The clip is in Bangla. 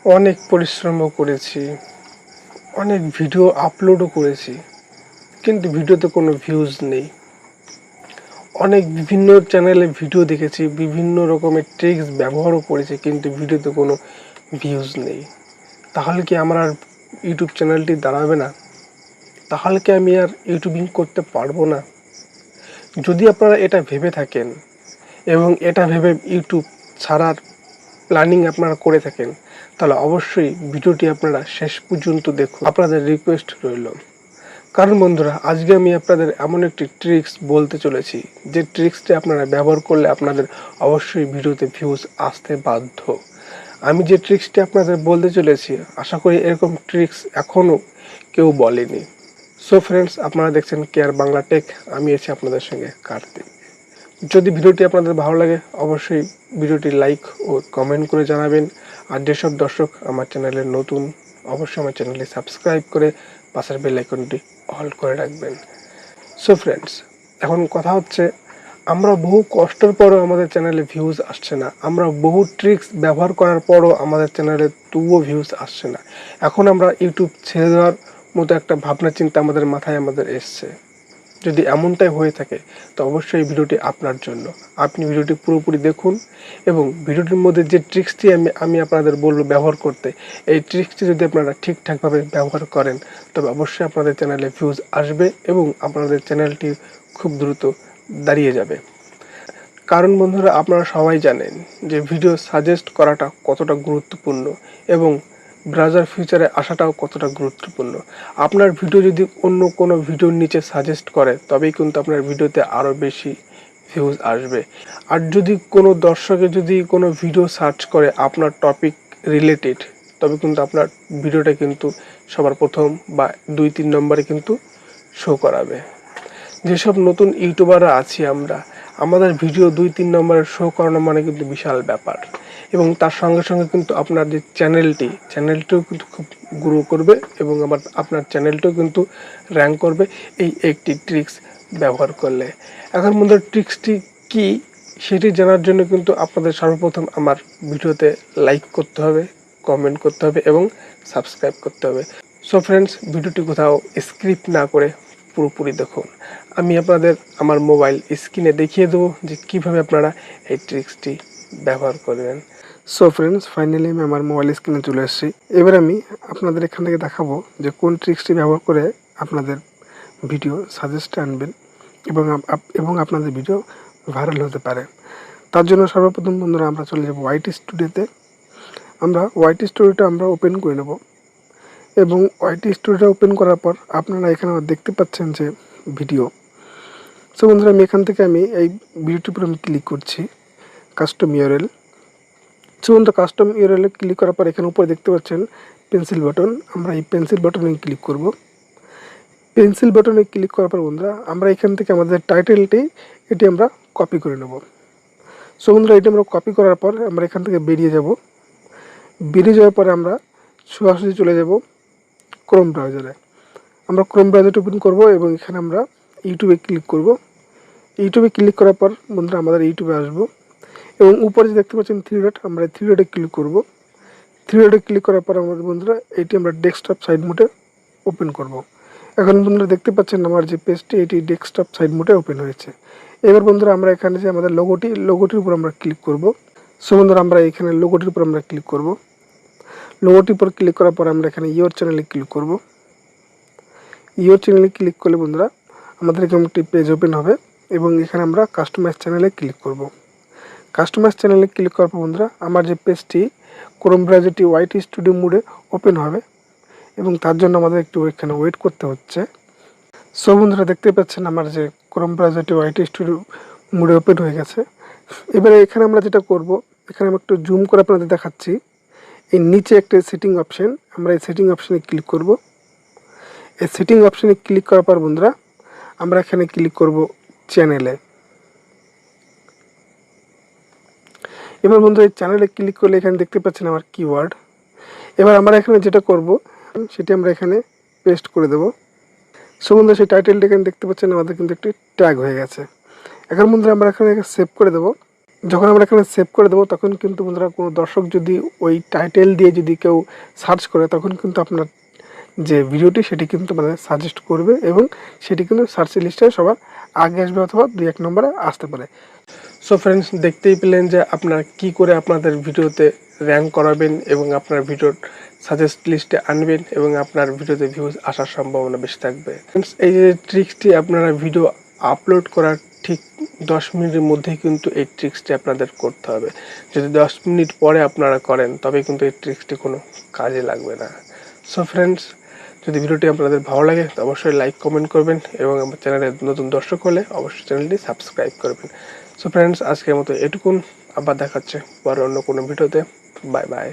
অনেক পরিশ্রমও করেছি, অনেক ভিডিও আপলোডও করেছি, কিন্তু ভিডিওতে কোনো ভিউজ নেই। অনেক বিভিন্ন চ্যানেলে ভিডিও দেখেছি, বিভিন্ন রকমের ট্রিক্স ব্যবহারও করেছি, কিন্তু ভিডিওতে কোনো ভিউজ নেই। তাহলে কি আমার আর ইউটিউব চ্যানেলটি দাঁড়াবে না? তাহলে কি আমি আর ইউটিউবিং করতে পারবো না? যদি আপনারা এটা ভেবে থাকেন এবং এটা ভেবে ইউটিউব ছাড়ার প্ল্যানিং আপনারা করে থাকেন, তাহলে অবশ্যই ভিডিওটি আপনারা শেষ পর্যন্ত দেখুন। আপনাদের রিকোয়েস্ট রইল। কারণ বন্ধুরা, আজকে আমি আপনাদের এমন একটি ট্রিক্স বলতে চলেছি যে ট্রিক্সটি আপনারা ব্যবহার করলে আপনাদের অবশ্যই ভিডিওতে ভিউজ আসতে বাধ্য। আমি যে ট্রিক্সটি আপনাদের বলতে চলেছি, আশা করি এরকম ট্রিক্স এখনও কেউ বলেনি। সো ফ্রেন্ডস, আপনারা দেখছেন কেয়ার বাংলা টেক, আমি এসে আপনাদের সঙ্গে কার্তিক। যদি ভিডিওটি আপনাদের ভালো লাগে অবশ্যই ভিডিওটি লাইক ও কমেন্ট করে জানাবেন। আর যেসব দর্শক আমার চ্যানেলে নতুন, অবশ্যই আমার চ্যানেলটি সাবস্ক্রাইব করে পাশের বেল আইকনটি অল করে রাখবেন। সো ফ্রেন্ডস, এখন কথা হচ্ছে, আমরা বহু কষ্টের পরও আমাদের চ্যানেলে ভিউজ আসছে না, আমরা বহু ট্রিক্স ব্যবহার করার পরও আমাদের চ্যানেলে তবুও ভিউজ আসছে না। এখন আমরা ইউটিউব ছেড়ে দেওয়ার মতো একটা ভাবনা চিন্তা আমাদের মাথায় এসছে। যদি এমনটাই হয়ে থাকে তো অবশ্যই ভিডিওটি আপনার জন্য। আপনি ভিডিওটি পুরোপুরি দেখুন এবং ভিডিওটির মধ্যে যে ট্রিক্সটি আমি আপনাদের বলবো ব্যবহার করতে, এই ট্রিক্সটি যদি আপনারা ঠিকঠাকভাবে ব্যবহার করেন তবে অবশ্যই আপনাদের চ্যানেলে ভিউজ আসবে এবং আপনাদের চ্যানেলটি খুব দ্রুত দাঁড়িয়ে যাবে। কারণ বন্ধুরা, আপনারা সবাই জানেন যে ভিডিও সাজেস্ট করাটা কতটা গুরুত্বপূর্ণ এবং ব্রাউজার ফিচারে আসাটাও কতটা গুরুত্বপূর্ণ। আপনার ভিডিও যদি অন্য কোনো ভিডিওর নিচে সাজেস্ট করে তবেই কিন্তু আপনার ভিডিওতে আরও বেশি ভিউজ আসবে। আর যদি কোনো দর্শকে যদি কোনো ভিডিও সার্চ করে আপনার টপিক রিলেটেড, তবে কিন্তু আপনার ভিডিওটা কিন্তু সবার প্রথম বা 2-3 নম্বরে কিন্তু শো করাবে। যেসব নতুন ইউটিউবাররা আছি আমরা, আমাদের ভিডিও 2-3 নম্বরে শো করানো মানে কিন্তু বিশাল ব্যাপার। এবং তার সঙ্গে সঙ্গে কিন্তু আপনার যে চ্যানেলটিও কিন্তু খুব গ্রো করবে এবং আপনার চ্যানেলটিও কিন্তু র্যাঙ্ক করবে এই একটি ট্রিক্স ব্যবহার করলে। এখন বন্ধুরা, ট্রিক্সটি কি সেটি জানার জন্য কিন্তু আপনাদের সর্বপ্রথম আমার ভিডিওতে লাইক করতে হবে, কমেন্ট করতে হবে এবং সাবস্ক্রাইব করতে হবে। সো ফ্রেন্ডস, ভিডিওটি কোথাও স্ক্রিপ্ট না করে পুরোপুরি দেখুন। আমি আপনাদের আমার মোবাইল স্ক্রিনে দেখিয়ে দেবো যে কীভাবে আপনারা এই ট্রিক্সটি ব্যবহার করবেন। সো ফ্রেন্ডস, ফাইনালি আমি আমার মোবাইল স্ক্রিনে চলে এসেছি। এবার আমি আপনাদের এখান থেকে দেখাবো যে কোন ট্রিক্সটি ব্যবহার করে আপনাদের ভিডিও সাজেস্টে আনবেন এবং আপনাদের ভিডিও ভাইরাল হতে পারে। তার জন্য সর্বপ্রথম বন্ধুরা আমরা চলে যাব ওয়াইটি স্টুডিওতে। আমরা ওয়াইটি স্টুডিওটা আমরা ওপেন করে নেব এবং ওয়াইটি স্টুডিওটা ওপেন করার পর আপনারা এখানে দেখতে পাচ্ছেন যে ভিডিও। সো বন্ধুরা, আমি এই ভিডিওটির উপর আমি ক্লিক করছি, কাস্টম ইউআরএল। সো বন্ধুরা, কাস্টম ইউআরএলে ক্লিক করার পর এখানে উপরে দেখতে পাচ্ছেন পেন্সিল বাটন। আমরা এই পেন্সিল বাটনে ক্লিক করব। পেন্সিল বাটনে ক্লিক করার পর বন্ধুরা আমরা এখান থেকে আমাদের টাইটেলটি এটি আমরা কপি করে নেব। সো বন্ধুরা, এটি আমরা কপি করার পর আমরা এখান থেকে বেরিয়ে যাওয়ার পরে আমরা সরাসরি চলে যাব ক্রোম ব্রাউজারে। আমরা ক্রোম ব্রাউজারটা ওপেন করব এবং এখানে আমরা ইউটিউবে ক্লিক করব। ইউটিউবে ক্লিক করার পর বন্ধুরা আমাদের ইউটিউবে আসব এবং উপরে যে দেখতে পাচ্ছেন 3 ডট, আমরা 3 ডটে ক্লিক করব। 3 ডটে ক্লিক করার পর আমাদের বন্ধুরা এটি আমরা ডেস্কটপ সাইড মোডে ওপেন করব। এখন বন্ধুরা দেখতে পাচ্ছেন আমার যে পেজটি এটি ডেস্কটপ সাইড মোডে ওপেন হয়েছে। এবার বন্ধুরা আমরা এখানে যে আমাদের লোগোটির উপর আমরা ক্লিক করব। সো বন্ধুরা আমরা এখানে লোগোটির উপর আমরা ক্লিক করব। লোগোটির উপর ক্লিক করার পর আমরা এখানে ইওর চ্যানেলে ক্লিক করব। ইওর চ্যানেলে ক্লিক করলে বন্ধুরা আমাদের এখানে একটি পেজ ওপেন হবে এবং এখানে আমরা কাস্টমাইজ চ্যানেলে ক্লিক করব। কাস্টমাইজ চ্যানেলে ক্লিক করার পর বন্ধুরা আমার যে পেজটি ক্রোম ব্রাউজারটি ওয়াইটি স্টুডিও মোডে ওপেন হবে এবং তার জন্য আমাদের একটু এখানে ওয়েট করতে হচ্ছে। সো বন্ধুরা দেখতে পাচ্ছেন আমার যে ক্রোম ব্রাউজারটি ওয়াইটি স্টুডিও মোডে ওপেন হয়ে গেছে। এবারে এখানে আমরা যেটা করব, এখানে আমি একটু জুম করে আপনাদের দেখাচ্ছি। এই নিচে একটা সেটিং অপশন, আমরা এই সেটিং অপশনে ক্লিক করব। এই সেটিং অপশনে ক্লিক করার পর বন্ধুরা আমরা এখানে ক্লিক করব চ্যানেলে। এবার বন্ধুরা এই চ্যানেলে ক্লিক করলে এখানে দেখতে পাচ্ছেন আমার কিওয়ার্ড। এবার আমরা এখানে যেটা করব সেটি আমরা এখানে পেস্ট করে দেব। সো বন্ধুরা সেই টাইটেলটা এখানে দেখতে পাচ্ছেন আমাদের কিন্তু একটি ট্যাগ হয়ে গেছে। এখন বন্ধুরা আমরা এখানে সেভ করে দেব যখন আমরা এখানে সেভ করে দেবো তখন কিন্তু বন্ধুরা কোনো দর্শক যদি ওই টাইটেল দিয়ে যদি কেউ সার্চ করে তখন কিন্তু আপনার যে ভিডিওটি সেটি কিন্তু মানে সাজেস্ট করবে এবং সেটি কিন্তু সার্চ লিস্টে সবার আগে আসবে অথবা 2-1 নম্বরে আসতে পারে। সো ফ্রেন্ডস, দেখতেই পেলেন যে আপনারা কি করে আপনাদের ভিডিওতে র্যাঙ্ক করাবেন এবং আপনার ভিডিওর সাজেস্ট লিস্টে আনবেন এবং আপনার ভিডিওতে ভিউজ আসার সম্ভাবনা বেশি থাকবে। ফ্রেন্ডস, এই যে ট্রিক্সটি আপনারা ভিডিও আপলোড করার ঠিক 10 মিনিটের মধ্যেই কিন্তু এই ট্রিক্সটি আপনাদের করতে হবে। যদি 10 মিনিট পরে আপনারা করেন তবে কিন্তু এই ট্রিক্সটি কোনো কাজে লাগবে না। সো ফ্রেন্ডস, যদি ভিডিওটি আপনাদের ভালো লাগে তো অবশ্যই লাইক কমেন্ট করবেন এবং আমার চ্যানেলে নতুন দর্শক হলে অবশ্যই চ্যানেলটি সাবস্ক্রাইব করবেন। সো ফ্রেন্ডস, আজকের মতো এটুকুন। আবার দেখাচ্ছে পরে অন্য কোনো ভিডিওতে। Bye bye.